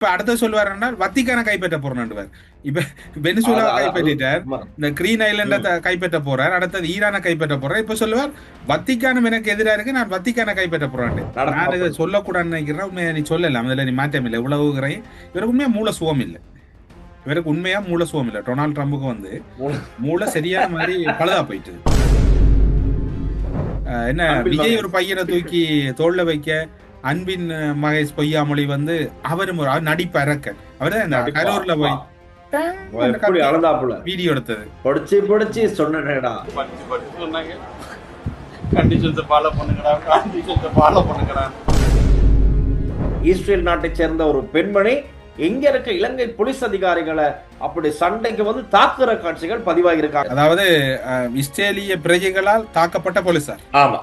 இப்ப அடுத்த சொல்லுவாருன்னா வத்திக்கான கைப்பற்ற போறேன்னுவார். இப்ப வெனிசுலா அது கைப்பற்றிட்டார், இந்த கிரீன் ஐலண்ட கைப்பற்ற போறார், அடுத்தது ஈரானை கைப்பற்ற போறார். இப்ப சொல்லுவார் வத்திக்கானம் எனக்கு எதிராக இருக்கு, நான் வத்திக்கான கைப்பற்ற போறேன். நான் இதை நடக்கும். சொல்லக்கூடாதுன்னு நினைக்கிறேன். உண்மையா நீ சொல்லலாம், அதுல நீ மாற்றம் இல்லை. இவ்வளவுகிறேன் இவருக்கு உண்மையா மூல சுகம் இல்லை. இவருக்கு உண்மையா மூல சுகம் இல்லை. டொனால்ட் ட்ரம்புக்கு வந்து மூளை சரியான மாதிரி பழுதா போயிட்டு. என்ன விஜய் ஒரு பையனை தூக்கி தோல்ல வைக்க, அன்பின் மகேஷ் பொய்யாமொழி வந்து அவரும் ஒரு நடிப்பு அரக்கன். அவர்தான் இந்த கரூர்ல போய் வீடியோ எடுத்தது. படிச்சு படிச்சு சொன்னேடா, படிச்சு படிச்சு சொன்னாங்க. கண்டிஷன்ஸ் ஃபாலோ பண்ணுங்கடா, கண்டிஷன்ஸ் ஃபாலோ பண்ணுங்கடா. இஸ்ரேல் நாட்டை சேர்ந்த ஒரு பெண்மணி எங்க இருக்க இலங்கை போலீஸ் அதிகாரிகளை அப்படி சண்டைக்கு வந்து தாக்குற காட்சிகள் பதிவாகியிருக்காங்க. அதாவது இஸ்ரேலிய பிரஜைகளால் தாக்கப்பட்ட போலீசார். ஆமா.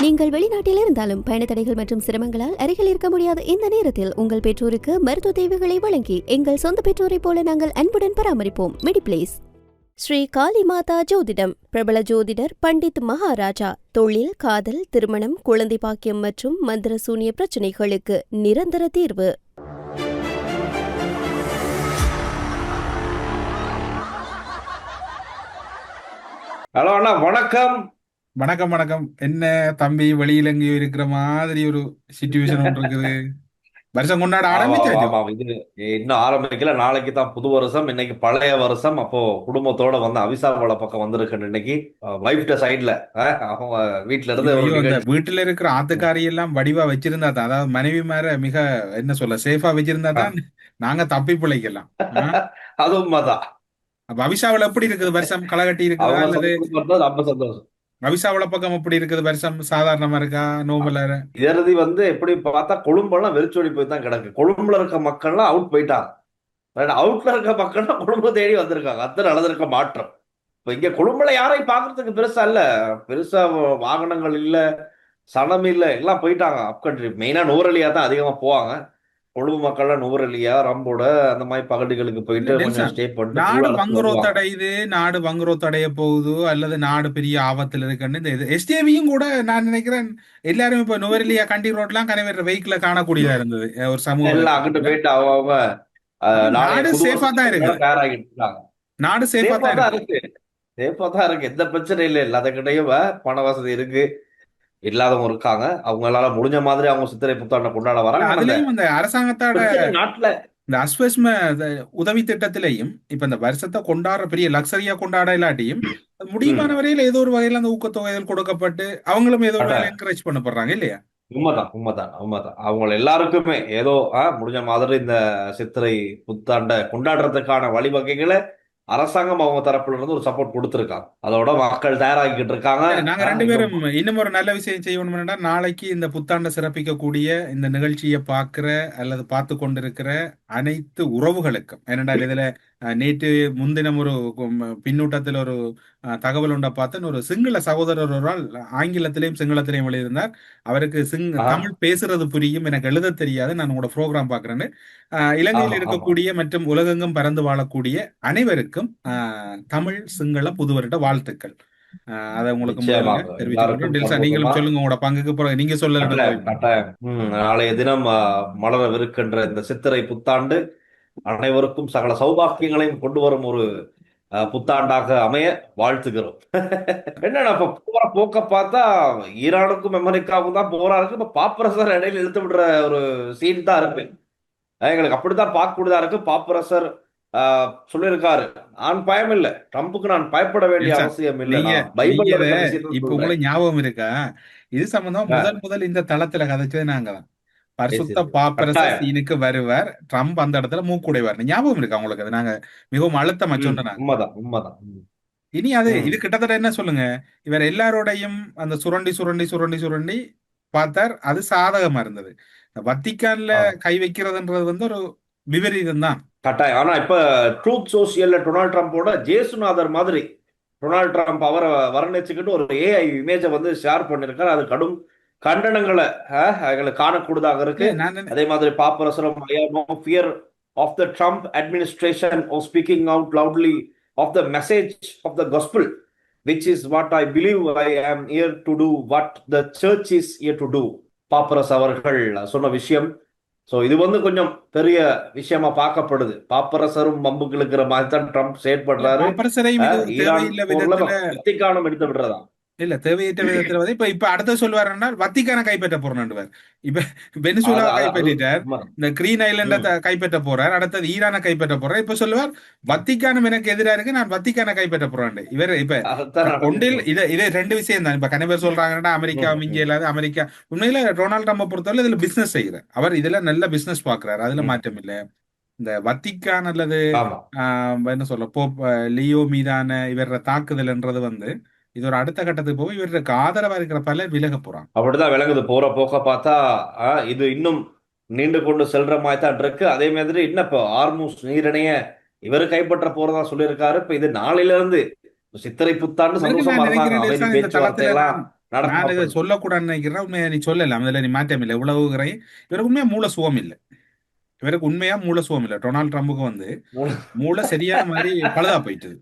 நீங்கள் வெளிநாட்டில் இருந்தாலும் பயண தடைகள் மற்றும் சிரமங்களால் அருகில் இருக்க முடியாத இந்த நேரத்தில் உங்கள் பெற்றோருக்கு மருத்துவ தேவைகளை வழங்கி எங்கள் சொந்த பெற்றோரை போல நாங்கள் அன்புடன் பராமரிப்போம். மெடிப்ளேஸ். ஸ்ரீ காளி மாதா ஜோதிடம். பிரபல ஜோதிடர் பண்டித் மகாராஜா. தொழில், காதல், திருமணம், குழந்தை பாக்கியம் மற்றும் மந்திர சூனிய பிரச்சனைகளுக்கு நிரந்தர தீர்வு. ஹலோ அண்ணா, வணக்கம். வணக்கம் வணக்கம். என்ன தம்பி வெளியில எங்கேயோ இருக்கிற மாதிரி ஒரு சிச்சுவேஷன் ஒன்று இருக்குது. வருஷம் கொண்டாட ஆரம்பிச்சாச்சு. இது இன்னும் ஆரம்பிக்கல. நாளைக்கு தான் புது வருஷம், இன்னைக்கு பழைய வருஷம். அப்போ குடும்பத்தோட வந்து அவிசாவள பக்கம் வந்திருக்கேன் இன்னைக்கு. வைஃப்ட சைட்ல அவங்க வீட்டுல இருந்து வீட்டுல இருக்கிற ஆத்துக்காரி எல்லாம் வடிவா வச்சிருந்தா தான், அதாவது மனைவி மேல மிக என்ன சொல்ல சேஃபா வச்சிருந்தா தான் நாங்க தப்பி பிழைக்கலாம். அது உண்மைதான். அப்ப அவிசாவள எப்படி இருக்குது வருஷம்? களகட்டி இருக்குதா அல்லது ரொம்ப சந்தோஷம். அவிசாவள பக்கம் எப்படி இருக்குது வருஷம்? சாதாரணமா இருக்கா, நோம்பலா? இறுதி வந்து எப்படி பார்த்தா கொழும்பெல்லாம் வெறிச்சோடி போய் தான் கிடக்கு. கொழும்புல இருக்க மக்கள்லாம் அவுட் போயிட்டாங்க. அவுட்ல இருக்க மக்கள்லாம் கொழும்பு தேடி வந்திருக்காங்க. அத்தனை நடந்திருக்க மாற்றம். இப்ப இங்க கொழும்புல யாரையும் பாக்குறதுக்கு பெருசா இல்ல, பெருசா வாகனங்கள் இல்ல, சனம் இல்ல, எல்லாம் போயிட்டாங்க அப் கண்ட்ரி. மெயினா நூரலியா தான் அதிகமா போவாங்க. கொழும்பு மக்கள்லாம் நூரலியா, ரம்போட அந்த மாதிரி பகுதிகளுக்கு போயிட்டு கொஞ்சம் ஸ்டே பண்ணிட்டு நாடு வங்குரோத் அடையுது, நாடு வங்குரோத் அடைய போகுது, அல்லது நாடு பெரிய ஆபத்தில் இருக்குன்னு இந்த எஸ்டிவியும் கூட நான் நினைக்கிறேன் எல்லாரும் இப்ப நுவரெலியா கண்டி ரோட்லாம் கனவேற வெஹிக்கிள காணக்கூடியதா இருந்தது. ஒரு சமூகம் எல்லாம் அங்கிட்டு போயிட்டு அவங்க நாடு சேஃபா தான் இருக்கு. நாடு சேஃபா தான் இருக்கு. சேஃபா தான் இருக்கு. எந்த பிரச்சனையும் இல்லை. எல்லாத்துக்கிட்டையும் பண வசதி இருக்கு, இல்லாதவங்க இருக்காங்க. அவங்களால முடிஞ்ச மாதிரி அவங்க சித்திரை புத்தாண்டை கொண்டாட வராங்க. அதுலயும் இந்த அரசாங்கத்தோட நாட்டுல இந்த அஸ்வஸ்ம உதவி திட்டத்திலையும் இப்ப இந்த வருஷத்தை கொண்டாடுற பெரிய லக்ஸரியா கொண்டாட இல்லாட்டியும் முடியுமான வரையில ஏதோ ஒரு வகையில அந்த ஊக்கத்தொகைகள் கொடுக்கப்பட்டு அவங்களும் ஏதோ ஒரு வகையில என்கரேஜ் பண்ணப்படுறாங்க இல்லையா? உண்மைதான் உண்மைதான் உண்மைதான். அவங்க எல்லாருக்குமே ஏதோ முடிஞ்ச மாதிரி இந்த சித்திரை புத்தாண்டை கொண்டாடுறதுக்கான வழிவகைகளை அரசாங்கம் அவங்க தரப்புல இருந்து ஒரு சப்போர்ட் கொடுத்திருக்காங்க. அதோட மக்கள் தயாராகிட்டு இருக்காங்க. நாங்க ரெண்டு பேரும் இன்னும் ஒரு நல்ல விஷயம் செய்யணும்னா, நாளைக்கு இந்த புத்தாண்டை சிறப்பிக்கக்கூடிய இந்த நிகழ்ச்சியை பார்க்கிற அல்லது பார்த்து கொண்டிருக்கிற அனைத்து உறவுகளுக்கும், ஏனென்றால் இதுல நேற்று முன்தினம் ஒரு பின்னூட்டத்தில் ஒரு தகவல் ஒன்றை பார்த்தேன். ஒரு சிங்கள சகோதரர் ஒரு ஆள் ஆங்கிலத்திலையும் சிங்களத்திலையும் எழுதியிருந்தார். அவருக்கு தமிழ் பேசுறது புரியும், எனக்கு எழுத தெரியாது, நான் உங்களோட ப்ரோக்ராம் பாக்குறேன்னு. இலங்கையில் இருக்கக்கூடிய மற்றும் உலகெங்கும் பறந்து வாழக்கூடிய அனைவருக்கும் தமிழ் சிங்கள புது வருட வாழ்த்துக்கள். அதை உங்களுக்கு தெரிவிச்சுக்கொண்டு நீங்களும் சொல்லுங்க உங்களோட பங்குக்கு பிறகு நீங்க சொல்ல. நாளைய தினம் மலரவிருக்கின்ற இந்த சித்திரை புத்தாண்டு அனைவருக்கும் சகல சௌபாக்கியங்களையும் கொண்டு வரும் ஒரு புத்தாண்டாக அமைய வாழ்த்துகிறோம். என்னன்னா இப்ப போற போக்க பார்த்தா ஈரானுக்கும் அமெரிக்காவுக்கும் தான் போரா இருக்கு. இப்ப பாப்பரசர் இடையில இழுத்து விடுற ஒரு சீன் தான் இருக்கு. எங்களுக்கு அப்படித்தான் பார்க்கக்கூடியதா இருக்கு. பாப்பரசர் சொல்லியிருக்காரு, நான் பயம் இல்லை, ட்ரம்புக்கு நான் பயப்பட வேண்டிய அவசியம் இல்லை. இப்ப உங்களுக்கு ஞாபகம் இருக்கா இது சம்பந்தம் முதல் இந்த தளத்துல கதைச்சது நாங்க தான். பரிசுத்த பாப்பரசர் சீனுக்கு வருவார், ட்ரம்ப் அந்த இடத்துல மூக்குடைவார். ஞாபகம் இருக்கு அவங்களுக்கு? அது நாங்க மிகவும் அழுத்தமா சொன்னோம். உண்மைதான் உண்மைதான். இனி அது இது கிட்டத்தட்ட என்ன சொல்லுங்க, இவர் எல்லாரோடையும் அந்த சுரண்டி சுரண்டி சுரண்டி சுரண்டி பார்த்தார். அது சாதகமா இருந்தது. வத்திக்கான்ல கை வைக்கிறதுன்றது வந்து ஒரு விபரீதம் தான். கட்டாயம். ஆனா இப்ப ட்ரூத் சோசியல்ல டொனால்ட் ட்ரம்போட ஜேசுநாதர் மாதிரி டொனால்ட் ட்ரம்ப் அவரை வர்ணிச்சுக்கிட்டு ஒரு ஏஐ இமேஜை வந்து ஷேர் பண்ணிருக்காரு. அது கடும் கண்டனங்களை காணக்கூடியதாக இருக்கு. அதே மாதிரி பாப்பரசரம் no fear of the Trump administration or speaking out loudly of the message of the gospel, which is what I believe I am here to do, what the church is here to do. பாப்பரஸ் அவர்கள் சொன்ன விஷயம் so இது கொஞ்சம் பெரிய விஷயமா பார்க்கப்படுது. பாப்பரசரும் பம்புக்கு இழுக்கிற மாதிரி தான் ட்ரம்ப் செயற்படுறாரு. பாப்பரசரையும் இது ஈரான் தேவையில்லை போர்ல விதத்துல வத்திக்கானும் எடுத்து விடுறதா. இல்ல தேவையற்ற விதத்துல வந்து இப்ப அடுத்த சொல்வாருன்னா வத்திக்கான கைப்பற்ற போறேன்னுவார். இப்ப வெனிசுலா அது அது அது கைப்பற்றிட்டார், உண்மை. இந்த கிரீன் ஐலண்ட ம். கைப்பற்ற போறார், அடுத்தது ஈரானை கைப்பற்ற போறார். இப்ப சொல்லுவார் வத்திக்கானம் எனக்கு எதிரா இருக்கு, நான் வத்திக்கான கைப்பற்ற போறேன். இவர் இப்ப அதுதான் ஒன்றில் நடக்குது. இது ரெண்டு விஷயம் தான். இப்ப கணவர் சொல்றாங்கன்னா அமெரிக்கா ம், மிஞ்ச ம். இல்லாத அமெரிக்கா. உண்மையில டொனால்ட் ட்ரம்ப பொறுத்தவரை இதுல பிசினஸ் செய்கிறார். அவர் இதுல நல்ல பிசினஸ் பாக்குறாரு, அதுல ம். மாற்றம் இல்ல. இந்த வத்திக்கான் அல்லது ஆமா. என்ன சொல்ல போப் லியோ மீதான இவர தாக்குதல்ன்றது வந்து இது ஒரு அடுத்த கட்டத்துக்கு போய் இவருக்கு ஆதரவா இருக்கிற பலர் விலக போறாங்க. அப்படிதான் விளங்குது. போற போக்க பார்த்தா இது இன்னும் நீண்டு கொண்டு செல்ற மாதிரி தான் இருக்கு. அதே மாதிரி இன்னும் இப்போ ஆர்மூஸ் நீரிணைய இவரு கைப்பற்ற போறதா சொல்லியிருக்காரு. இப்ப இது நாளையில இருந்து சித்திரை புத்தாண்டு இவருக்கு சந்தோஷமா நான் இருந்தாங்க. நினைக்கிறேன் அமைதி டேசா, இந்த பேச்சுவார்த்தை தளத்துல எல்லாம் நான் இதை நடக்கப்படுது. சொல்லக்கூடாதுன்னு நினைக்கிறேன். உண்மையா நீ சொல்லலாம், அதுல நீ மாற்றம் இல்லை. இவ்வளவு இவருக்கு உண்மையா மூல சுகம் இல்லை. இவருக்கு உண்மையா மூல சுகம் இல்லை. டொனால்ட் ட்ரம்புக்கு வந்து மூளை சரியான மாதிரி பழுதா போயிட்டுது.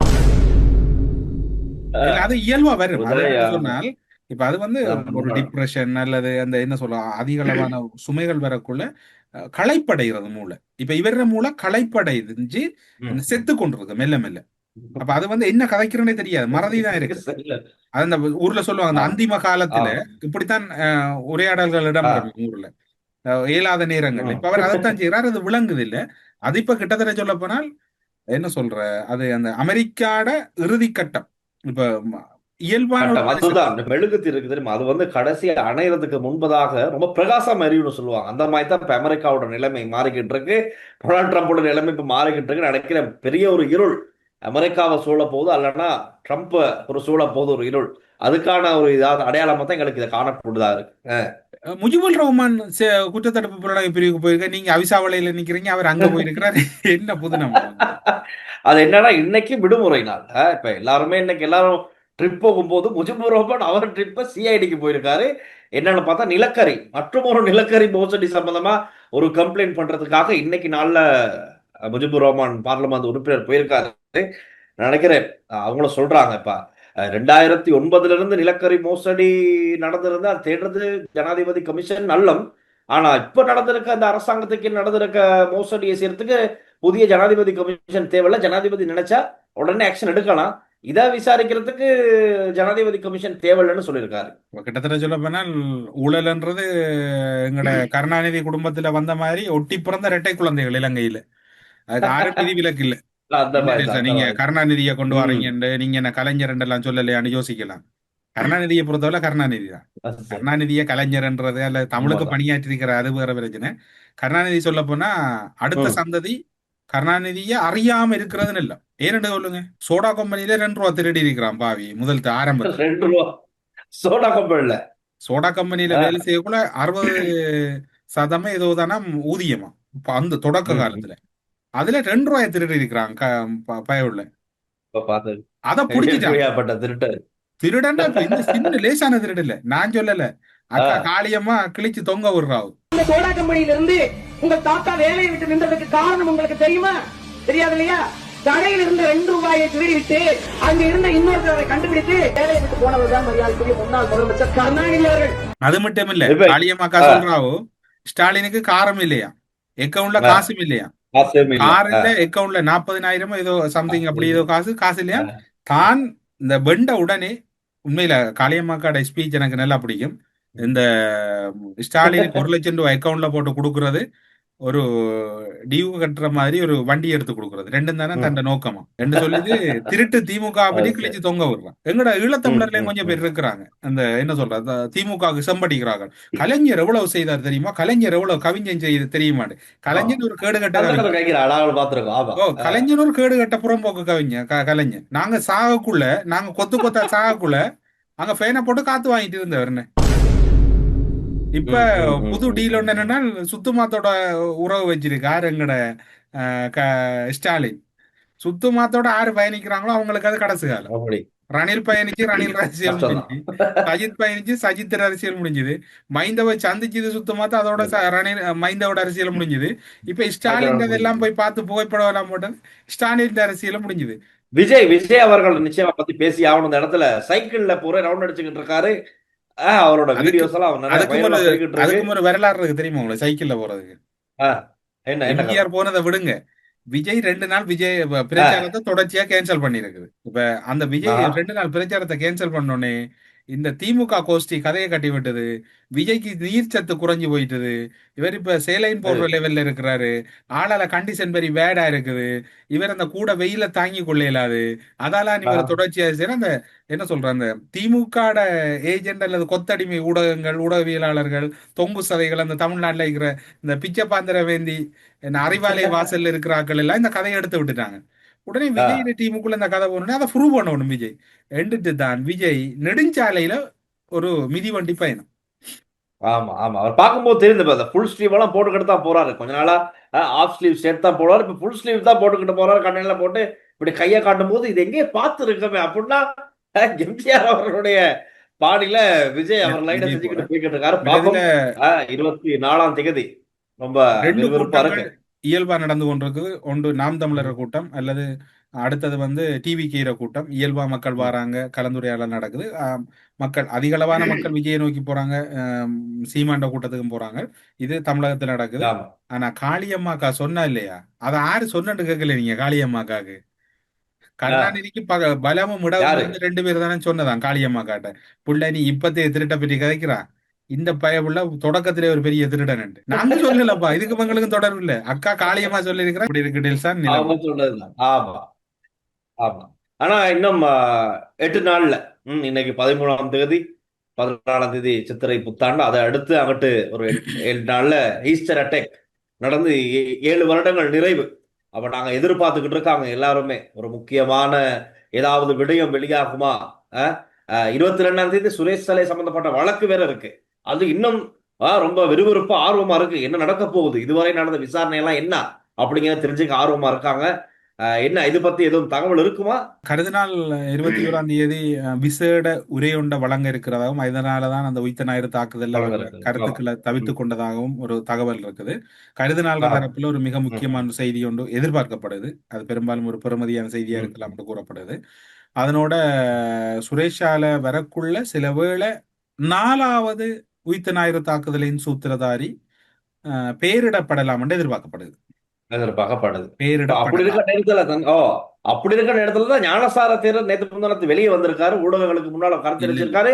இல்ல அது இயல்பா வரும். ஒரு அது தடவை என்ன சொன்னால் இப்ப அது வந்து ஒரு உண்மை. டிப்ரெஷன் அல்லது அந்த என்ன சொல்ல அதிக அளவான சுமைகள் வரக்குள்ள களைப்படைகிறது மூளை. இப்ப இவர மூளை களைப்படைஞ்சு ம். செத்து கொண்டிருக்கு மெல்ல மெல்ல. அப்ப அது வந்து என்ன கதைக்கிறேனே தெரியாது, மறதி தான் இருக்கு. இல்ல. அது அந்த ஊர்ல சொல்லுவாங்க, அந்த ஆமா. அந்திம காலத்துல ஆமா. இப்படித்தான் உரையாடல்கள் இடம்பெறும் ஊர்ல, இயலாத நேரங்கள்ல. ம். இப்ப அவர் அதைத்தான் செய்யறாரு, அது விளங்குது இல்ல. அது இப்ப கிட்டத்தட்ட சொல்ல போனால் என்ன சொல்ற, அது அந்த அமெரிக்காட இறுதி கட்டம். இப்ப இயல்பான ஒரு கட்டம் மனுஷன் அதுதான் மெழுகுத்தி இருக்கு தெரியுமா? அது கடைசி அணையறதுக்கு முன்பதாக ரொம்ப பிரகாசம் எரியும்னு சொல்லுவாங்க. அந்த மாதிரி தான் இப்ப அமெரிக்காவோட நிலைமை மாறிக்கிட்டு இருக்கு. டொனால்ட் ட்ரம்போட நிலைமை இப்ப மாறிக்கிட்டு இருக்கு நினைக்கிறேன். பெரிய ஒரு இருள் அமெரிக்காவை சூழ போகுது, அல்லனா ட்ரம்ப் ஒரு சூழ போகுது ஒரு இருள். அதுக்கான ஒரு இதாவது அடையாளமா தான் எங்களுக்கு இதை காணப்படுதா இருக்கு. முஜிபுர் ரஹ்மான் குற்றத்தடுப்பு புலனாய்வு பிரிவுக்கு போயிருக்க, நீங்க அவிசாவளையில நிக்கிறீங்க, அவர் அங்க போயிருக்கிறார். என்ன புது நம்பர்? அது என்னன்னா இன்னைக்கு விடுமுறை நாள். இப்ப எல்லாருமே இன்னைக்கு எல்லாரும் ட்ரிப் போகும்போது முஜிபுர் ரஹ்மான் அவர் ட்ரிப்ப சிஐடிக்கு போயிருக்காரு. என்னன்னு பார்த்தா நிலக்கரி மற்றும் ஒரு நிலக்கரி மோசடி சம்பந்தமா ஒரு கம்ப்ளைண்ட் பண்றதுக்காக இன்னைக்கு நாள்ல முஜிபுர் ரஹ்மான் பார்லிமெண்ட் உறுப்பினர் போயிருக்காரு. நான் நினைக்கிறேன் அவங்களும் சொல்றாங்க இப்ப 2009 இருந்து நிலக்கரி மோசடி நடந்திருந்தா அது தேடுறது ஜனாதிபதி கமிஷன் நல்லம். ஆனா இப்ப நடந்திருக்க அந்த அரசாங்கத்துக்கு நடந்திருக்க மோசடியை செய்யறதுக்கு புதிய ஜனாதிபதி கமிஷன் தேவையில்ல. ஜனாதிபதி நினைச்சா உடனே ஆக்ஷன் எடுக்கலாம். இதை விசாரிக்கிறதுக்கு ஜனாதிபதி கமிஷன் தேவையில்லைன்னு சொல்லியிருக்காரு. கிட்டத்தட்ட சொல்ல போனால் ஊழல்ன்றது எங்கட கருணாநிதி குடும்பத்துல வந்த மாதிரி ஒட்டி பிறந்த இரட்டை குழந்தைகள் இலங்கையில. அதுக்கு யாரும் விதிவிலக்கு இல்ல. அந்த என்ன மாதிரி தான், ரீசன், அந்த நீங்க மாதிரி. கருணாநிதியை கொண்டு ம். வரீங்கன்னு நீங்க என்ன கலைஞர் எல்லாம் சொல்லலையான்னு யோசிக்கலாம். கருணாநிதியை பொறுத்தவரை கருணாநிதி தான். அது சரி. கருணாநிதியை கலைஞர்ன்றது அல்ல தமிழுக்கு உண்மைதான். பணியாற்றி இருக்கிற அது வேற பிரச்சனை. கருணாநிதி சொல்ல போனா அடுத்த ம். சந்ததி கருணாநிதியை அறியாம இருக்கிறதுன்னு இல்ல. ஏன்னு சொல்லுங்க, சோடா கம்பெனில 2 ரூபா திருடி இருக்கிறான் பாவி முதல் ஆரம்பத்துல. 2 ரூபா சோடா கம்பெனில. சோடா கம்பெனில வேலை செய்யக்குள்ள 60% ஏதோ தானே ஊதியமா இப்ப அந்த தொடக்க ம். காலத்துல. அதுல 2 ரூபாய் திருடி இருக்கிறான் பயவுள்ள. இப்ப பார்த்து அதை பிடிச்சிட்டாங்க. எப்படியாப்பட்ட திருட்டு. திருடன்டா இப்ப இந்த சின்ன லேசான திருடு இல்ல, நான் சொல்லல. அக்கா ஆ. காளியம்மா கிழிச்சு தொங்க விடுறாவு. இந்த சோடா கம்பெனியில இருந்து உங்க தாத்தா வேலையை விட்டு நின்றதுக்கு காரணம் உங்களுக்கு தெரியுமா? தெரியாது இல்லையா? கடையில் இருந்த 2 ரூபாயை திருடிவிட்டு அங்க இருந்த இன்னொருத்தரை கண்டுபிடித்து வேலையை விட்டு போனவர் தான் மரியாதைக்குரிய முன்னாள் முதலமைச்சர் கருணாநிதி அவர்கள். அது மட்டும் இல்ல, இப்ப காளியம்மாக்கா சொல்றாவோ ஸ்டாலினுக்கு காரம் இல்லையா, அக்கவுண்ட்ல காசும் இல்லையா. காசும் இல்ல. கார் இல்ல, அக்கவுண்ட்ல 40,000 ஏதோ சம்திங் அப்படி ஏதோ காசு இல்லையா. தான் இந்த வெண்ட உடனே உண்மையில காளியம்மாக்காட ஸ்பீச் எனக்கு நல்லா பிடிக்கும். இந்த ஸ்டாலினுக்கு 1,00,000 ரூபாய் அக்கவுண்ட்ல போட்டு கொடுக்கறது, ஒரு டியூ கட்டுற மாதிரி ஒரு வண்டி எடுத்து கொடுக்கறது, ரெண்டும் தானே தண்ட நோக்கமா என்று சொல்லிட்டு திருட்டு திமுக படி கிழிச்சு தொங்க விடுறான். எங்கட ஈழத்தமிழர்லயும் கொஞ்சம் பேர் இருக்கிறாங்க, அந்த என்ன சொல்ற திமுகவுக்கு செம்படிக்கிறாங்க. கலைஞர் எவ்வளவு செய்தார் தெரியுமா, கலைஞர் எவ்வளவு கவிஞன் செய்து தெரியுமாண்டு. கலைஞர் ஒரு கேடு கட்ட கலைஞர் ஒரு கேடு கட்ட புறம்போக்கு கலைஞர். நாங்க சாகக்குள்ள, நாங்க கொத்து கொத்தா சாகக்குள்ள அங்க ஃபேனை போட்டு காத்து வாங்கிட்டு இருந்தவர். இப்ப புது டீல் ஒன்று என்னன்னா சுத்துமாத்தோட உறவு வச்சிருக்காரு எங்கட ஸ்டாலின். சுத்துமாத்தோட யாரு பயணிக்கிறாங்களோ அவங்களுக்கு அது கடைசி காலம். ரணில் பயணிச்சு ரணில் அரசியல் முடிஞ்சு, சஜித் பயணிச்சு சஜித் அரசியல் முடிஞ்சது, மைந்தவை சந்திச்சது சுத்தமாத்த அதோட ரணில் மைந்தவோட அரசியல் முடிஞ்சது. இப்ப ஸ்டாலின் அதெல்லாம் போய் பார்த்து புகைப்படம் எல்லாம் போட்டது, ஸ்டாலின் அரசியல் முடிஞ்சது. விஜய் அவர்கள் நிச்சயமா பத்தி பேசி ஆகணும். இந்த இடத்துல சைக்கிள்ல போற ரவுண்ட் அடிச்சுக்கிட்டு இருக்காரு. அவரோட வீடியோஸ் எல்லாம் அதுக்கும் ஒரு வரலாறு இருக்கு தெரியுமா உங்களுக்கு, சைக்கிள்ல போறதுக்கு? ஆ, என்ன என்ன கதை? எம்ஜிஆர் போனதை விடுங்க. விஜய் 2 நாள் ஆ, பிரச்சாரத்தை தொடர்ச்சியா கேன்சல் பண்ணியிருக்குது. இப்ப அந்த விஜய் ஆஹா, 2 நாள் பிரச்சாரத்தை கேன்சல் பண்ணோடனே இந்த திமுக கோஷ்டி கதையை கட்டி விட்டது. விஜய்க்கு நீர்ச்சத்து குறைஞ்சு போயிட்டது. இவர் இப்ப சேலைன் சரி. போடுற லெவல்ல இருக்கிறாரு. ஆளால கண்டிஷன் வெரி பேடா இருக்குது. இவர் அந்த கூட வெயில தாங்கி கொள்ள இயலாது. அதால ஆஹா, இவர் தொடர்ச்சியா செய்யற அந்த என்ன சொல்ற அந்த திமுக ஏஜென்ட் அல்லது கொத்தடிமை ஊடகங்கள் ஊடகவியலாளர்கள் தொங்கு சதைகள் அந்த தமிழ்நாட்டில் இருக்கிற இந்த பிச்சை பாந்திர வேந்தி அறிவாலய வாசல்ல இருக்கிற ஆட்கள் எல்லாம் இந்த கதையை எடுத்து விட்டுட்டாங்க. உடனே ஆ, விஜய் டீமுக்குள்ள இந்த கதை போகணும்னா அதை ப்ரூவ் பண்ணணும். விஜய் எடுத்து தான் விஜய் நெடுஞ்சாலையில ஒரு மிதிவண்டி பயணம். ஆமா ஆமா, அவர் பார்க்கும்போது தெரியுது. அந்த ஃபுல் ஸ்லீவ் எல்லாம் போட்டுக்கிட்டு தான் போறாரு. கொஞ்ச நாளா ஆஃப் ஸ்லீவ் ஷர்ட் தான் போடுவாரு. இப்ப ஃபுல் ஸ்லீவ் தான் போட்டுக்கிட்டு போறாரு. கண்ணெல்ல போட்டு இப்படி கையை காட்டும் போது இது எங்கேயே பார்த்து இருக்கமே அப்படின்னா எம்ஜிஆர் அவர்களுடைய பாடியில விஜய் அவர் லைனை விஜய் போற செஞ்சுக்கிட்டு போய்கிட்டு இருக்காரு. இதுல பாப்போம். 24ஆம் தேதி ரொம்ப 2 விறுவிறுப்பா கூட்டங்கள் இருக்கு. இயல்பா நடந்து கொண்டிருக்குது. ஒன்று நாம் தமிழர் கூட்டம் அல்லது அடுத்தது வந்து டிவி கீர கூட்டம். இயல்பா மக்கள் ம். வராங்க, கலந்துரையாடல் நடக்குது. மக்கள் அதிகளவான மக்கள் விஜயை நோக்கி போறாங்க. சீமாண்ட கூட்டத்துக்கும் போறாங்க. இது தமிழகத்துல நடக்குது. ஆமா. ஆனா காளியம்மாக்கா சொன்னா இல்லையா, அதை யாரு சொன்னன்னு கேட்கல நீங்க. காளியம்மாக்காக்கு கருணாநிதிக்கு பலமும் இடமும் யாரு? வந்து 2 பேர் தானே சொன்னதான் காளியம்மா காட்ட. புள்ள நீ இப்பத்தைய திருட்ட பற்றி கதைக்கிறான். இந்த பயவுள்ள தொடக்கத்திலே ஒரு பெரிய திருடன். நாங்க சொல்லலப்பா, இதுக்கு மக்களுக்கும் தொடர்பு இல்ல. அக்கா காளியம்மா சொல்லி இருக்கிறா. இப்படி இருக்கு டெல்சான் அவங்க நிலைமை. சொன்னதுதான். ஆமா ஆமா. ஆனா இன்னும் 8 நாள்ல இன்னைக்கு 13ஆம் தேதி, 14ஆம் தேதி சித்திரை புத்தாண்டு. அதை அடுத்து அங்கிட்டு ஒரு 7 நாள்ல ஈஸ்டர் அட்டாக் நடந்து 7 வருடங்கள் நிறைவு. அப்ப நாங்க எதிர்பார்த்துக்கிட்டு இருக்காங்க எல்லாருமே ஒரு முக்கியமான ஏதாவது விடயம் வெளியாகுமா. 22ஆம் தேதி சுரேஷ் சாலை சம்பந்தப்பட்ட வழக்கு வேற இருக்கு. அது இன்னும் ரொம்ப விறுவிறுப்பா ஆர்வமா இருக்கு. என்ன நடக்க போகுது, இதுவரை நடந்த விசாரணை எல்லாம் என்ன அப்படிங்கிறத தெரிஞ்சுக்க ஆர்வமா இருக்காங்க. என்ன இது பத்தி எதுவும் தகவல் இருக்குமா? கருதினால் 21ஆம் தேதி விசேட உரையொண்ட வழங்க இருக்கிறதாகவும் அதனாலதான் அந்த உயிர்த்த ஞாயிறு தாக்குதல் வழங்க அவர் இருக்கு. ஆமா. கருத்துக்களை ம். தவித்துக் கொண்டதாகவும் ஒரு தகவல் இருக்குது. கருதினால்ற ஆஹா. தரப்புல ஒரு மிக ம். முக்கியமான செய்தி ஒன்று எதிர்பார்க்கப்படுது. அது பெரும்பாலும் ஒரு பெறுமதியான செய்தியா ம். இருக்கலாம் என்று கூறப்படுது. அதனோட சுரேஷால வரக்குள்ள சில வேளை 4வது உயிர்த்த ஞாயிறு தாக்குதலின் சூத்திரதாரி பெயரிடப்படலாம் என்று எதிர்பார்க்கப்படுது. எதிர்பார்க்கப்படுது. இப்ப அப்படி இருக்க பெயரிடப்படலாம். நேரத்துல அப்படி இருக்க நேரத்துல தான் ஞானசார தேரர் நேற்று முந்தானத்து வெளியே வந்திருக்காரு. ஊடகங்களுக்கு முன்னால கருத்து இல்ல இல்ல தெரிவிச்சிருக்காரு.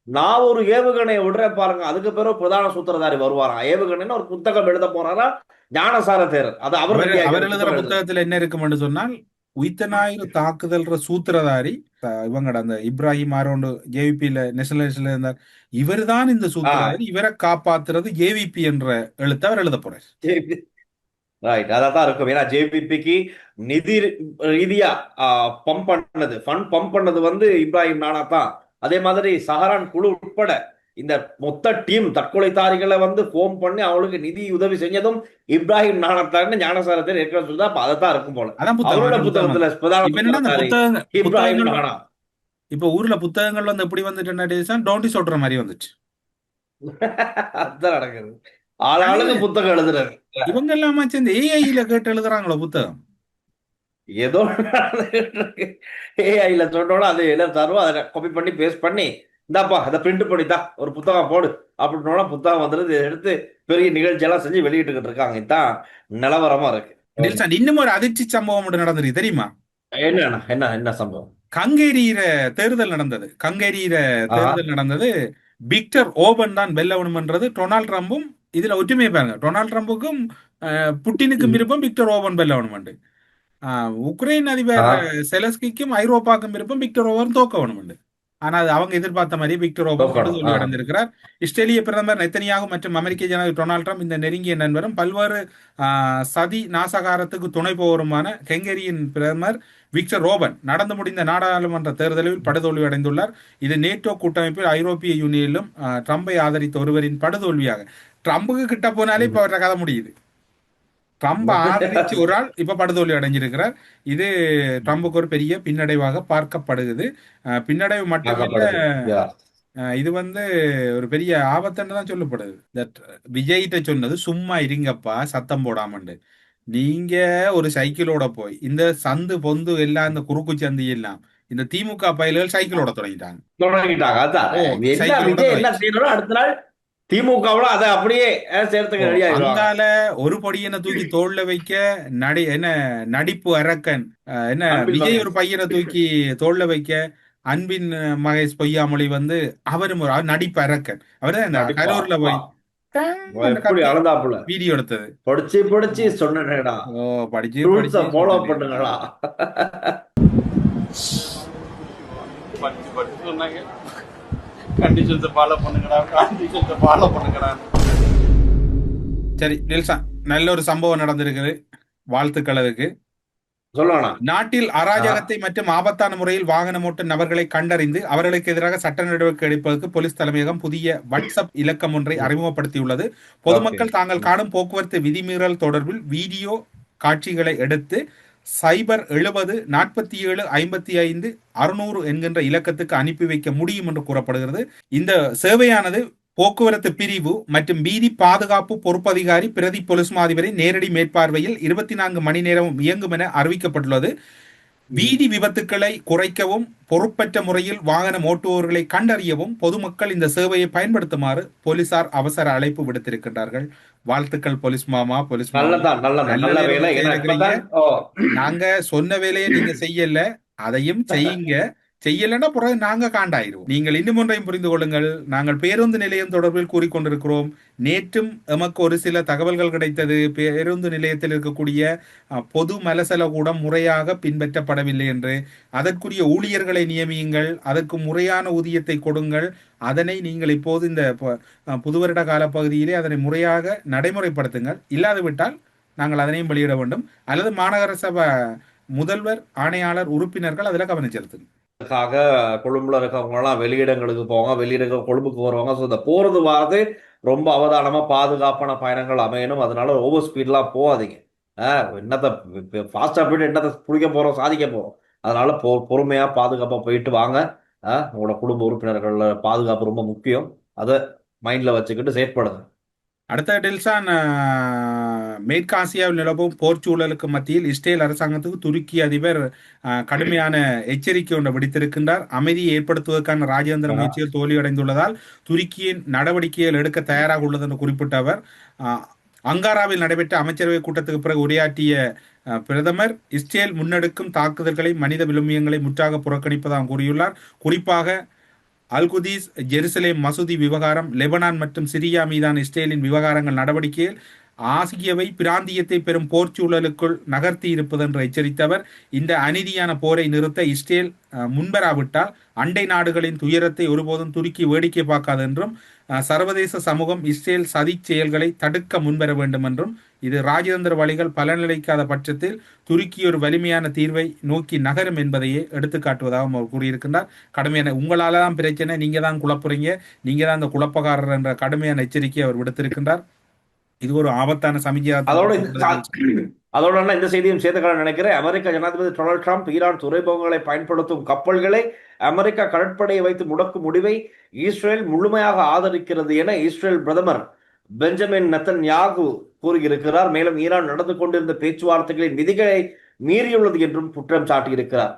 நான் ஒரு ஏவுகணையை விடுறேன் பாருங்க, அதுக்கு பிறகு பிரதான சூத்திரதாரி வருவாராம். ஏவுகணைன்னு ஒரு புத்தகம் எழுத போறாரா ஞானசார தேரர். அது அவர் அவர் எழுதுற புத்தகம் எழுதுறாரு. புத்தகத்துல என்ன இருக்கும்னு சொன்னால் உயிர்த்த ஞாயிறு தாக்குதல்ற சூத்திரதாரி இவங்கட அந்த இப்ராஹிம் ஆரோண்டு ஜேவிபியில நேஷனலிஸ்ட்ல இருந்தார். இவர் தான் இந்த சூத்திரதாரி. இவரை காப்பாத்துறது ஏவிபி என்ற எழுத்தை அவர் எழுத போறார். ரைட், அதான் இருக்கும். ஏன்னா ஜேபிபிக்கு நிதி ரீதியா ஃபண்ட் பம்ப் பண்ணது வந்து இப்ராஹிம் நானா தான். அதே மாதிரி சஹரான் குழு உட்பட இந்த மொத்த டீம் தற்கொலைதாரிகளை வந்து ஃபோன் பண்ணி அவங்களுக்கு நிதி உதவி செஞ்சதும் இப்ராஹிம் நாணத்தார்னு ஞானசாரத்தில் இருக்கிற சொல்லுதா. அப்ப அதைத்தான் இருக்கும் போல. அதான் புத்தகம், அவரோட அதான் புத்தகம். புத்தகத்துல பிரதான இப்ப என்னன்னா அந்த சூத்திரதாரி இப்ராஹிம் புத்தகங்கள் நானா. இப்ப ஊர்ல புத்தகங்கள் வந்து எப்படி வந்துட்டு டோண்டி சொல்ற மாதிரி வந்துச்சு. அதுதான் நடக்குது. ஆளாளுக்கு புத்தகம் எழுதுறாரு. இவங்க எல்லாமே சேர்ந்து ஏஐல கேட்டு எழுதுறாங்களோ புத்தகம். ஏதோ ஏஐல சொன்னோட அது எல்லாம் தருவோம். அதை காப்பி பண்ணி பேஸ்ட் பண்ணி இந்தாப்பா அதை பிரிண்ட் பண்ணித்தா ஒரு புத்தகம் போடு அப்படின்னா புத்தகம் வந்துடுது. இதை எடுத்து பெரிய நிகழ்ச்சியெல்லாம் செஞ்சு வெளியிட்டுக்கிட்டு இருக்காங்க. இதுதான் நிலவரமா இருக்கு. டெல்சான், இன்னும் ஒரு அதிர்ச்சி சம்பவம் ஒன்று நடந்திருக்கு தெரியுமா? என்ன என்ன என்ன சம்பவம்? கங்கேரியில தேர்தல் நடந்தது. கங்கேரியில ஆஹா. தேர்தல் நடந்தது. விக்டர் ஓபன் தான் வெல்லவணும்ன்றது டொனால்ட் ட்ரம்பும் இதுல ஒற்றுமை பாருங்க. டொனால்ட் ட்ரம்புக்கும் புட்டினுக்கும் ம். விருப்பம் விக்டர் ஓபன் வெல்லவணும். உக்ரைன் அதிபர் ஆஹா. செலஸ்கிக்கும் ஐரோப்பாக்கும் விருப்பம் விக்டர் ஓபன் தோக்க வேணும். ஆனா அது அவங்க எதிர்பார்த்த மாதிரி விக்டர் ஓபன் தோக்கணும். படுதோல்வி அடைந்திருக்கிறார். இஸ்ரேலிய பிரதமர் நெத்தனியாகு மற்றும் அமெரிக்க ஜனாதிபதி டொனால்ட் ட்ரம்ப் இந்த நெருங்கிய நண்பரும் பல்வேறு சதி நாசகாரத்துக்கு துணை போவருமான ஹங்கேரியின் பிரதமர் விக்டர் ஓபன் நடந்து முடிந்த நாடாளுமன்ற தேர்தலில் படுதோல்வி அடைந்துள்ளார். இது நேட்டோ கூட்டமைப்பில் ஐரோப்பிய யூனியனிலும் ட்ரம்பை ஆதரித்த ஒருவரின் படுதோல்வியாக. ட்ரம்புக்கு கிட்ட போனாலே இப்ப அவர கதை முடியுது. ட்ரம்ப் ஆதரிச்சு ஒரு ஆள் இப்ப படுதோல்வி அடைஞ்சிருக்கிறார். இது ட்ரம்புக்கு ஒரு பெரிய பின்னடைவாக பார்க்கப்படுகிறது. பின்னடைவு மட்டுமில்ல, இது வந்து ஒரு பெரிய ஆபத்துன்னு தான் சொல்லப்படுது. விஜய்கிட்ட சொன்னது சும்மா இருங்கப்பா சத்தம் போடாமண்டு. நீங்க ஒரு சைக்கிளோட போய் இந்த சந்து பொந்து எல்லாம் இந்த குறுக்கு சந்தி எல்லாம் இந்த திமுக பயல்கள் சைக்கிளோட தொடங்கிட்டாங்க. தொடங்கிட்டாங்க. அதான் ஓ என்ன சைக்கிளோட விஜய் என்ன தொடங்கி செய்யணும் அடுத்த நாள் திமுகவுல அதை அப்படியே சேர்த்துக்க ரெடி ஆயிடுவாங்க. அங்கால ஒரு பொடியனை தூக்கி தோல்ல வைக்க என்ன நடிப்பு அரக்கன் என்ன அன்பில் விஜய் ஒரு மகேஷ். பையனை தூக்கி தோல்ல வைக்க அன்பின் மகேஷ் பொய்யாமொழி வந்து அவரும் ஒரு நடிப்பு அரக்கன். அவர்தான் இந்த நடிப்பா. கரூர்ல போய் அந்த எப்படி கத்தி அழுதாப்புல வீடியோ எடுத்தது. படிச்சு படிச்சு சொன்னேடா, ஓ படிச்சு ரூல்ஸ படிச்சு ஃபாலோ சொன்னேன். பண்ணுங்களா. படிச்சு படிச்சு சொன்னாங்க, கண்டிஷன்ஸை ஃபாலோ பண்ணுங்கடா, கண்டிஷன்ஸை ஃபாலோ பண்ணுங்கடா. சரி நெல்சன், நல்ல ஒரு சம்பவம் நடந்திருக்குது, வாழ்த்துக்கள் அதுக்கு. சொல்லணா. நாட்டில் அராஜகத்தை மற்றும் ஆபத்தான முறையில் வாகனம் ஓட்டும் நபர்களை கண்டறிந்து அவர்களுக்கு எதிராக சட்ட நடவடிக்கை எடுப்பதற்கு போலீஸ் தலைமையகம் புதிய வாட்ஸ்அப் இலக்கம் ஒன்றை அறிமுகப்படுத்தியுள்ளது. பொதுமக்கள் தாங்கள் காணும் போக்குவரத்து விதிமீறல் தொடர்பில் வீடியோ காட்சிகளை எடுத்து சைபர் 70 47 55 600 என்கின்ற இலக்கத்துக்கு அனுப்பி வைக்க முடியும் என்று கூறப்படுகிறது. இந்த சேவையானது போக்குவரத்து பிரிவு மற்றும் வீதி பாதுகாப்பு பொறுப்பதிகாரி பிரதி போலீஸ் மாதிபரின் நேரடி மேற்பார்வையில் 24 மணி நேரமும் இயங்கும் என அறிவிக்கப்பட்டுள்ளது. வீதி விபத்துக்களை குறைக்கவும் பொறுப்பற்ற முறையில் வாகனம் ஓட்டுபவர்களை கண்டறியவும் பொதுமக்கள் இந்த சேவையை பயன்படுத்துமாறு போலீசார் அவசர அழைப்பு விடுத்திருக்கின்றார்கள். வாழ்த்துக்கள் போலீஸ் மாமா, போலீஸ் மாமா. நல்லதான் நல்லதான், நல்ல வேலை. ஏன்னா இப்பதான் நாங்க சொன்ன வேலையை நீங்க செய்யல, அதையும் செய்யுங்க. செய்யலன்னா பிறகு நாங்க காண்டாயிருவோம். நீங்கள் இன்னும் ஒன்றையும் புரிந்து கொள்ளுங்கள். நாங்கள் பேருந்து நிலையம் தொடர்பில் கூறிக்கொண்டிருக்கிறோம். நேற்றும் எமக்கு ஒரு சில தகவல்கள் கிடைத்தது. பேருந்து நிலையத்தில் இருக்கக்கூடிய பொது மலசல கூடம் முறையாக பின்பற்றப்படவில்லை என்று. அதற்குரிய ஊழியர்களை நியமியுங்கள், அதற்கு முறையான ஊதியத்தை கொடுங்கள். அதனை நீங்கள் இப்போது இந்த புது வருட காலப்பகுதியிலே அதனை முறையாக நடைமுறைப்படுத்துங்கள். இல்லாது விட்டால் நாங்கள் அதனையும் வெளியிட வேண்டும். அல்லது மாநகர சபை முதல்வர், ஆணையாளர், உறுப்பினர்கள் அதில் கவனம் செலுத்துங்க. கொழும்புல இருக்கவங்க எல்லாம் வெளியிடங்களுக்கு போவாங்க, வெளியிடங்கள் கொழும்புக்கு வருவாங்க. ஸோ இந்த போறது வாரது ரொம்ப அவதானமா பாதுகாப்பான பயணங்கள் அமையணும். அதனால ஓவர் ஸ்பீட்லாம் போகாதீங்க. என்னத்தை ஃபாஸ்டா போயிட்டு என்னத்தை பிடிக்க போறோம், சாதிக்க போறோம். அதனால பொறுமையா பாதுகாப்பா போயிட்டு வாங்க. உங்களோட குடும்ப உறுப்பினர்கள் பாதுகாப்பு ரொம்ப முக்கியம். அதை மைண்ட்ல வச்சுக்கிட்டு செயற்படுங்க. அடுத்த டெல்சான், மேற்காசியாவில் நிலவும் போர் சூழலுக்கு மத்தியில் இஸ்ரேல் அரசாங்கத்துக்கு துருக்கி அதிபர் கடுமையான எச்சரிக்கை ஒன்று விடுத்திருக்கின்றார். அமைதியை ஏற்படுத்துவதற்கான ராஜதந்திர முயற்சிகள் தோல்வியடைந்துள்ளதால் துருக்கியின் நடவடிக்கைகள் எடுக்க தயாராக உள்ளது என்று குறிப்பிட்ட அவர், அங்காராவில் நடைபெற்ற அமைச்சரவை கூட்டத்துக்கு பிறகு உரையாற்றிய பிரதமர் இஸ்ரேல் முன்னெடுக்கும் தாக்குதல்களை, மனித விழுமியங்களை முற்றாக புறக்கணிப்பதாக கூறியுள்ளார். குறிப்பாக அல்குதீஸ், ஜெருசலேம் மசூதி விவகாரம், லெபனான் மற்றும் சிரியா மீதான இஸ்ரேலின் விவகாரங்கள் நடவடிக்கைகள் ஆகியவை பிராந்தியத்தை பெரும் போர் சூழலுக்குள் நகர்த்தி இருப்பது என்று எச்சரித்தவர், இந்த அநீதியான போரை நிறுத்த இஸ்ரேல் முன்வராவிட்டால் அண்டை நாடுகளின் துயரத்தை ஒருபோதும் துருக்கி வேடிக்கை பார்க்காது என்றும், சர்வதேச சமூகம் இஸ்ரேல் சதி செயல்களை தடுக்க முன்வர வேண்டும் என்றும், இது ராஜதந்திர வழிகள் பலனளிக்காத பட்சத்தில் துருக்கி ஒரு வலிமையான தீர்வை நோக்கி நகரும் என்பதையே எடுத்துக்காட்டுவதாக அவர் கூறியிருக்கின்றார். கடுமையான, உங்களால தான் பிரச்சனை, நீங்க தான் குழப்புறீங்க, நீங்க தான் அந்த குழப்பக்காரர் என்ற கடுமையான எச்சரிக்கையை அவர் விடுத்திருக்கின்றார். இது ஒரு ஆபத்தான சமிஞ்சை. அதோட இந்த செய்தியும் சேர்த்துக்கலாம் நினைக்கிறேன். அமெரிக்க ஜனாதிபதி டொனால்ட் ட்ரம்ப் ஈரான் துறைமுகங்களை பயன்படுத்தும் கப்பல்களை அமெரிக்கா கடற்படையை வைத்து முடக்கும் முடிவை இஸ்ரேல் முழுமையாக ஆதரிக்கிறது என இஸ்ரேல் பிரதமர் பெஞ்சமின் நெத்தன்யாகு கூறியிருக்கிறார். மேலும் ஈரான் நடந்து கொண்டிருந்த பேச்சுவார்த்தைகளின் விதிகளை மீறியுள்ளது என்றும் குற்றம் சாட்டியிருக்கிறார்.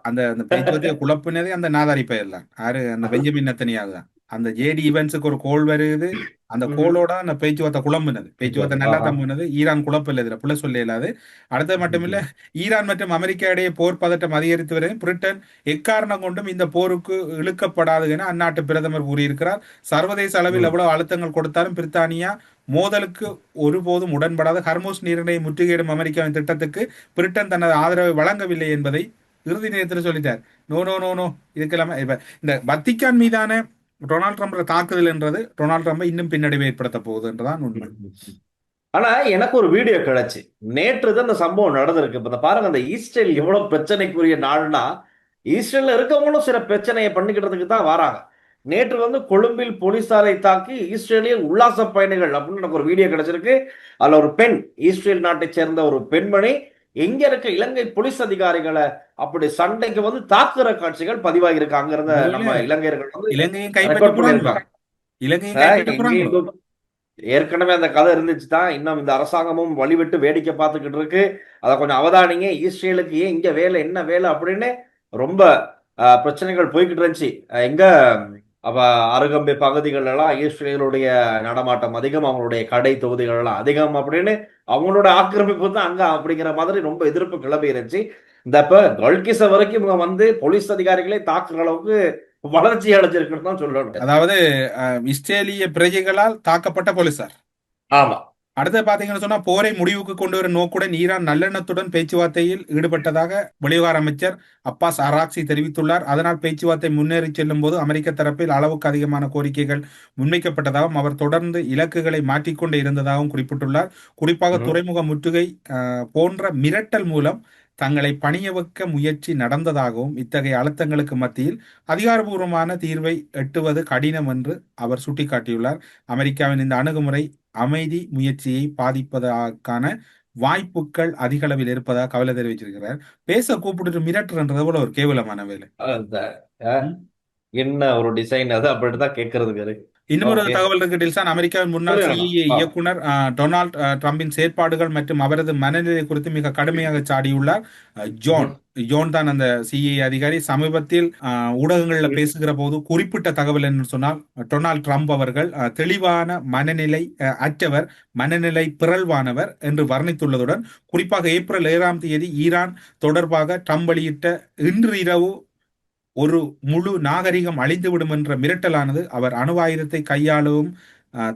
அந்த பேச்சுவார்த்தையை குழப்பினதே அந்த நாதாரி பெயர் தான். யாரு? அந்த பெஞ்சமின் நெத்தன்யாகு தான். அந்த ஜேடி ஈவென்ட்ஸுக்கு ஒரு கோல் வருது, அந்த கோலோட அந்த பேச்சுவார்த்தை குழம்புனது. பேச்சுவார்த்தை நல்லா தம்புனது. ஈரான் குழப்பம் இதுல புள்ள சொல்ல இயலாது. அடுத்தது மட்டுமில்ல, ஈரான் மற்றும் அமெரிக்கா இடையே போர் பதட்டம் அதிகரித்து வரையும் பிரிட்டன் எக்காரணம் கொண்டும் இந்த போருக்கு இழுக்கப்படாது என அந்நாட்டு பிரதமர் கூறியிருக்கிறார். சர்வதேச அளவில் எவ்வளவு அழுத்தங்கள் கொடுத்தாலும் பிரித்தானியா மோதலுக்கு ஒருபோதும் உடன்படாத ஹர்மோஸ் நீரிணையை முற்றுகையிடும் அமெரிக்காவின் திட்டத்துக்கு பிரிட்டன் தனது ஆதரவை வழங்கவில்லை என்பதை இறுதி நேரத்தில் சொல்லிட்டார். நோ நோ நோ நோ இதுக்கெல்லாம இப்ப இந்த வத்திக்கான் மீதான டொனால்ட் ட்ரம்ப் தாக்குதல் என்றது டொனால்ட் ட்ரம்பை இன்னும் பின்னடைவை ஏற்படுத்த போகுது என்றுதான் உண்மை. ஆனா எனக்கு ஒரு வீடியோ கிடைச்சு, நேற்று தான் இந்த சம்பவம் நடந்திருக்கு. இப்ப பாருங்க, அந்த இஸ்ரேல் எவ்வளவு பிரச்சனைக்குரிய நாடுனா, இஸ்ரேல்ல இருக்கவங்களும் சில பிரச்சனையை பண்ணிக்கிறதுக்கு தான் வராங்க. நேற்று கொழும்பில் போலீசாரை தாக்கி இஸ்ரேலிய உல்லாச பயணிகள் அப்படின்னு எனக்கு ஒரு வீடியோ கிடைச்சிருக்கு. அதுல ஒரு பெண், இஸ்ரேல் நாட்டை சேர்ந்த ஒரு பெண்மணி எங்க இருக்க இலங்கை போலீஸ் அதிகாரிகளை அப்படி சண்டைக்கு தாக்குற காட்சிகள் பதிவாகி இருக்காங்க. நம்ம இலங்கையர்கள் ஏற்கனவே அந்த கதை இருந்துச்சு தான். இன்னும் இந்த அரசாங்கமும் வழிவிட்டு வேடிக்கை பார்த்துக்கிட்டு இருக்கு. அதை கொஞ்சம் அவதானிங்க. இஸ்ரேலுக்கு ஏன் இங்க வேலை, என்ன வேலை அப்படின்னு ரொம்ப பிரச்சனைகள் போய்கிட்டு இருந்துச்சு. எங்க அப்ப அருகம்பை பகுதிகள் எல்லாம் இஸ்ரேலுடைய நடமாட்டம் அதிகம், அவங்களுடைய கடை தொகுதிகள் எல்லாம் அதிகம் அப்படின்னு அவங்களோட ஆக்கிரமிப்பு தான் அங்க அப்படிங்கிற மாதிரி ரொம்ப எதிர்ப்பு கிளம்பி இருந்துச்சு. இந்த இப்ப கல்கிச வரைக்கும் இவங்க வந்து போலீஸ் அதிகாரிகளை தாக்குற அளவுக்கு வளர்ச்சி அடைஞ்சிருக்குன்னு தான் சொல்லணும். அதாவது இஸ்ரேலிய பிரஜைகளால் தாக்கப்பட்ட போலீசார். ஆமா. அடுத்து பாத்தீங்கன்னு சொன்னா போரை முடிவுக்கு கொண்டு வரும் நோக்குடன் ஈரான் நல்லெண்ணத்துடன் பேச்சுவார்த்தையில் ஈடுபட்டதாக வெளிவிவகார அமைச்சர் அப்பாஸ் அராக்சி தெரிவித்துள்ளார். அதனால் பேச்சுவார்த்தை முன்னேறி செல்லும் போது அமெரிக்க தரப்பில் அளவுக்கு அதிகமான கோரிக்கைகள் முன்வைக்கப்பட்டதாகவும் அவர் தொடர்ந்து இலக்குகளை மாற்றிக்கொண்டே இருந்ததாகவும் குறிப்பிட்டுள்ளார். குறிப்பாக துறைமுக முற்றுகை போன்ற மிரட்டல் மூலம் தங்களை பணிய வைக்க முயற்சி நடந்ததாகவும் இத்தகைய அழுத்தங்களுக்கு மத்தியில் அதிகாரபூர்வமான தீர்வை எட்டுவது கடினம் என்று அவர் சுட்டிக்காட்டியுள்ளார். அமெரிக்காவின் இந்த அணுகுமுறை அமைதி முயற்சியை பாதிப்பதற்கான வாய்ப்புகள் அதிக அளவில் இருப்பதாக கவலை தெரிவிச்சிருக்கிறார். பேச கூப்பிட்டு மிரட்டுன்றது போல ஒரு கேவலமான வேலை. என்ன ஒரு டிசைன் அது அப்படிதான் கேட்கறதுக்கு இருக்கு. இன்னொரு தகவல் இருக்கு டில்சான். அமெரிக்காவின் முன்னாள் சிஐஏ இயக்குனர் டொனால்ட் ட்ரம்பின் செயற்பாடுகள் மற்றும் அவரது மனநிலை குறித்து மிக கடுமையாக சாடியுள்ளார். ஜோன் தான் அந்த சிஐஏ அதிகாரி. சமீபத்தில் ஊடகங்கள்ல பேசுகிற போது குறிப்பிட்ட தகவல் என்று சொன்னால் டொனால்ட் ட்ரம்ப் அவர்கள் தெளிவான மனநிலை அற்றவர், மனநிலை பிறழ்வானவர் என்று வர்ணித்துள்ளதுடன் குறிப்பாக ஏப்ரல் 7ஆம் தேதி ஈரான் தொடர்பாக ட்ரம்ப் வெளியிட்ட இன்று இரவு ஒரு முழு நாகரிகம் அழிந்துவிடும் என்ற மிரட்டலானது அவர் அணுவாயுதத்தை கையாளவும்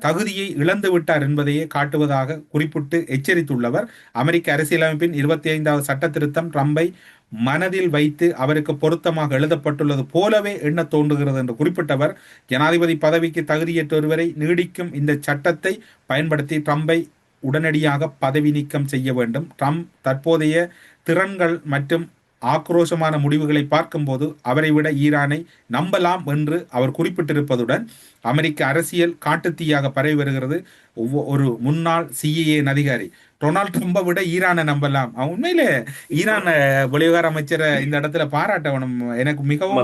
தகுதியை இழந்து விட்டார் என்பதையே காட்டுவதாக குறிப்பிட்டு எச்சரித்துள்ளவர். அமெரிக்க அரசியலமைப்பின் 25வது சட்ட திருத்தம் ட்ரம்பை மனதில் வைத்து அவருக்கு பொருத்தமாக எழுதப்பட்டுள்ளது போலவே எண்ண தோன்றுகிறது என்று குறிப்பிட்டவர், ஜனாதிபதி பதவிக்கு தகுதியற்ற ஒருவரை நீடிக்கும் இந்த சட்டத்தை பயன்படுத்தி ட்ரம்பை உடனடியாக பதவி நீக்கம் செய்ய வேண்டும். ட்ரம்ப் தற்போதைய திறன்கள் மற்றும் ஆக்ரோஷமான முடிவுகளை பார்க்கும்போது அவரை விட ஈரானை நம்பலாம் என்று அவர் குறிப்பிட்டிருப்பதுடன் அமெரிக்க அரசியல் காட்டுத்தீயாக பரவி வருகிறது. ஒரு முன்னாள் சிஐஏ அதிகாரி டொனால்ட் ட்ரம்பை விட ஈரானை நம்பலாம். உண்மையிலே ஈரான் வெளிவிவகார அமைச்சரை இந்த இடத்துல பாராட்ட வேணும். எனக்கு மிகவும்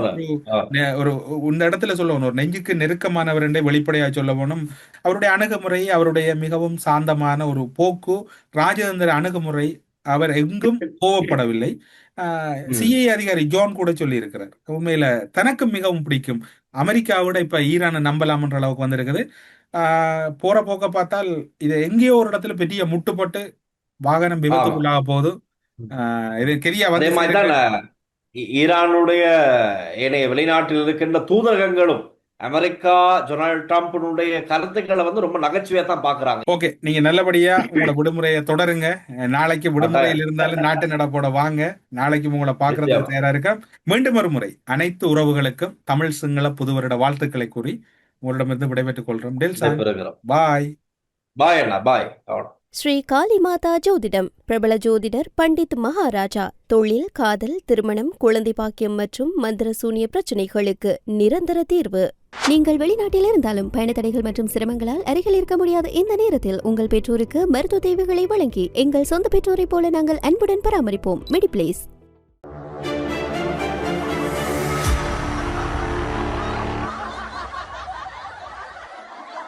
ஒரு இந்த இடத்துல சொல்லணும், ஒரு நெஞ்சுக்கு நெருக்கமானவர் என்றே வெளிப்படையாக சொல்ல வேணும். அவருடைய அணுகுமுறை, அவருடைய மிகவும் சாந்தமான ஒரு போக்கு, ராஜதந்திர அணுகுமுறை, அவர் எங்கும் கோவப்படவில்லை. சிஐஏ அதிகாரி ஜோன் கூட சொல்லி இருக்கிறார், உண்மையில தனக்கு மிகவும் பிடிக்கும் அமெரிக்காவோட இப்ப ஈரானை நம்பலாம்ன்ற அளவுக்கு வந்திருக்குது. போற போக்க பார்த்தால் இது எங்கேயோ ஒரு இடத்துல பெரிய முட்டுப்பட்டு வாகனம் விபத்துக்குள்ளாக போகுது. இது கெரியா வந்து ஈரானுடைய ஏனைய வெளிநாட்டில் இருக்கின்ற தூதரகங்களும் அமெரிக்கா டொனால்ட் ட்ரம்பினுடைய கருத்துக்களை வந்து ரொம்ப நகைச்சுவையா தான் பாக்குறாங்க. ஓகே, நீங்க நல்லபடியா உங்களோட விடுமுறையை தொடருங்க. நாளைக்கு விடுமுறையில் இருந்தாலும் நாட்டு நடப்போட வாங்க. நாளைக்கு உங்களை பாக்குறதுக்கு தயாரா இருக்க. மீண்டும் ஒரு முறை அனைத்து உறவுகளுக்கும் தமிழ் சிங்கள புது வருட வாழ்த்துக்களை கூறி உங்களிடமிருந்து விடைபெற்றுக் கொள்றோம். பாய் பாய் அண்ணா, பாய். ஸ்ரீ காளி மாதா ஜோதிடம். பிரபல ஜோதிடர் பண்டித் மகாராஜா. தொழில், காதல், திருமணம், குழந்தை பாக்கியம் மற்றும் மந்திர சூனிய பிரச்சனைகளுக்கு நிரந்தர தீர்வு. நீங்கள் வெளிநாட்டில் இருந்தாலும் பயணத்தடைகள் மற்றும் சிரமங்களால் அருகில் இருக்க முடியாத இந்த நேரத்தில் உங்கள் பெற்றோருக்கு மருத்துவ தேவைகளை வழங்கி எங்கள் சொந்த பெற்றோரை போல நாங்கள் அன்புடன் பராமரிப்போம். மெடிப்ளேஸ்.